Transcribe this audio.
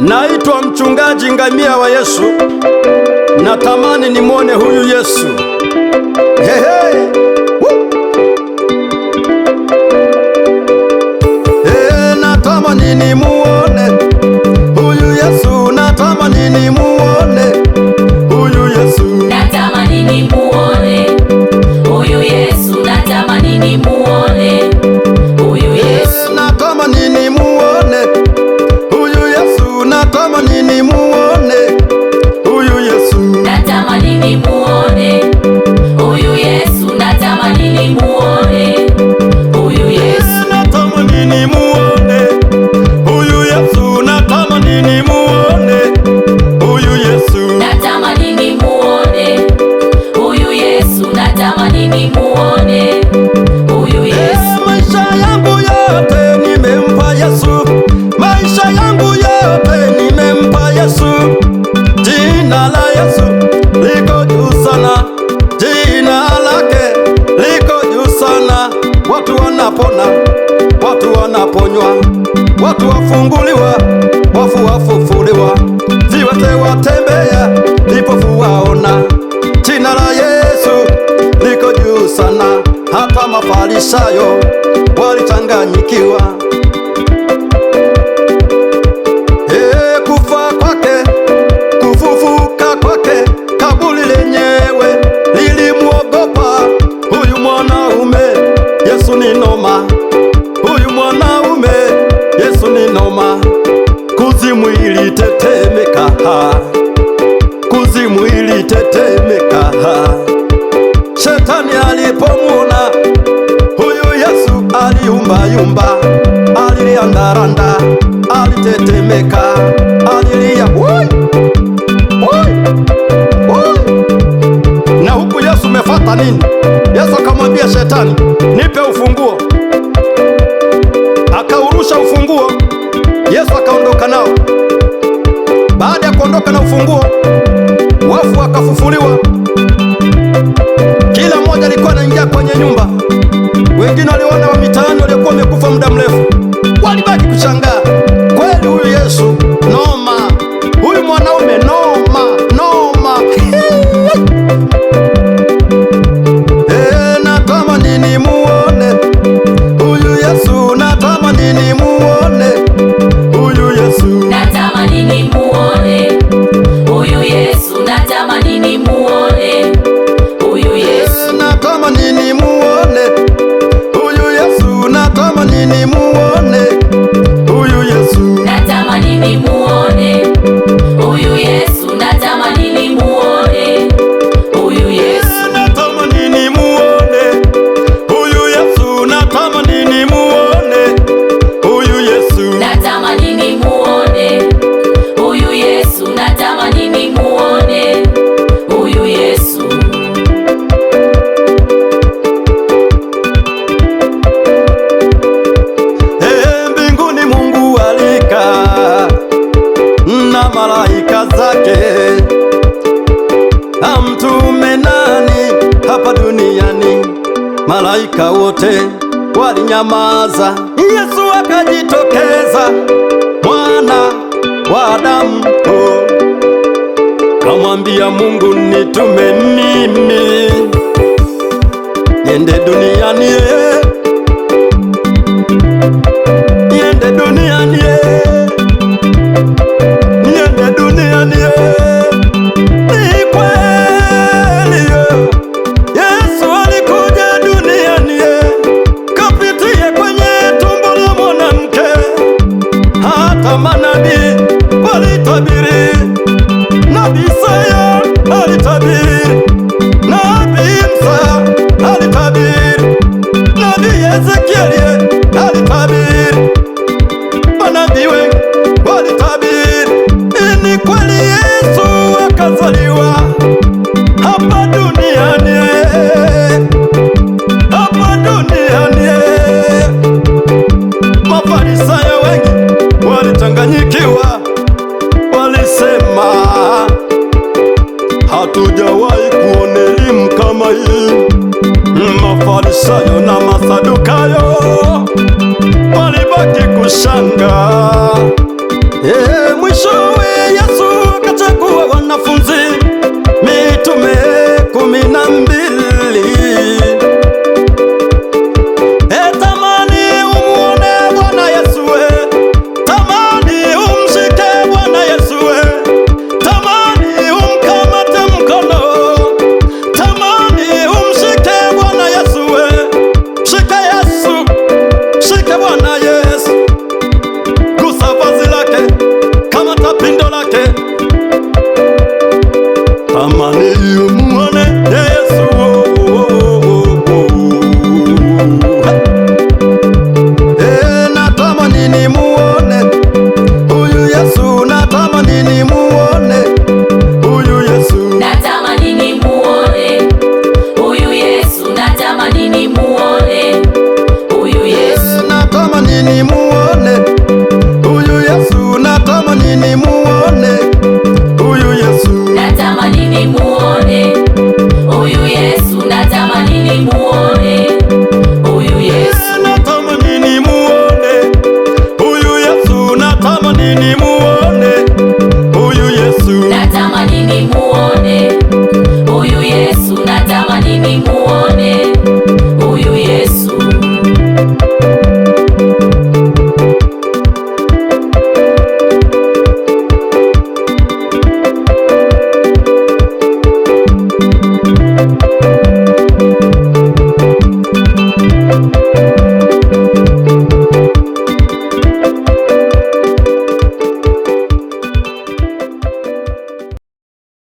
Naitwa mchungaji Ngamia wa Yesu. Natamani nimwone huyu Yesu. Hey. Natamani nimuone huyu Yesu. Natamani nimuone huyu Yesu. Natamani nimuone huyu Yesu. Natamani nimuone huyu Yesu. Natamani nimuone huyu Yesu. Natamani nimuone huyu Yesu. Natamani nimuone huyu Yesu. Natamani nimuone huyu Yesu. Natamani nimuone huyu Yesu. Natamani nimuone huyu Yesu. Natamani nimuone huyu Yesu. Natamani nimuone huyu Yesu. Maisha yangu yote nimempa Yesu. Maisha yangu yote nimempa Yesu. Jina la Yesu liko juu sana. Jina lake liko juu sana. Watu wanapona, watu wanaponywa, watu wafunguliwa, wafu wafufuliwa, viwete watembea, vipofu waona. Jina la Yesu liko juu sana. Hata Mafarisayo walichanganyikiwa. Kufa kwake, kufufuka kwake, kaburi lenyewe lilimuogopa. Huyu mwanaume Yesu ni noma. Huyu mwanaume Yesu ni noma. Kuzimu ilitetemeka, kuzimu ilitetemeka. Shetani alipomwona huyu Yesu aliyumbayumba, aliliandaranda, alitetemeka, alilia woi, woi, woi. Na huku Yesu umefata nini? Yesu akamwambia Shetani, nipe ufunguo. Akaurusha ufunguo, Yesu akaondoka nao. Baada ya kuondoka na ufunguo, wafu wakafufuliwa. Kila mmoja alikuwa anaingia kwenye nyumba. Wengine waliona wa mitaani waliokuwa wamekufa muda mrefu, walibaki kushangaa, kweli huyu Yesu noma, huyu mwanaume noma, noma. Natamani nimuone huyu Yesu. Natamani nimuone huyu Yesu. Natamani nimuone huyu Yesu. Natamani nimuone huyu Yesu. Natamani nimuone huyu Yesu. Natamani nimuone huyu Yesu. Natamani nimuone huyu Yesu. Natamani nimuone huyu Yesu. Natamani nimuone huyu Yesu. Natamani nimuone huyu Yesu. Natamani nimuone huyu Yesu. Natamani nimuone huyu Yesu. Mbinguni Mungu alikaa na malaika zake. Amtume nani hapa duniani? Malaika wote walinyamaza. Yesu akajitokeza, mwana wa Adamu, kamwambia Mungu, nitume mimi niende duniani, niende duniani, niende duniani. Ni kweli Yesu alikuja duniani, kapitia kwenye tumbo la mwanamke. Hata manabii walitabiri, nabii Isaya alitabiri, nabii Musa alitabiri, nabii Ezekieli alitabiri, manabii wengi walitabiri. Ni kweli Yesu akazaliwa hapa duniani, hapa duniani. Mafarisayo wengi walichanganyikiwa, walisema hatujawahi kuona elimu kama hii. Mafarisayo na Masadukayo walibaki kushanga.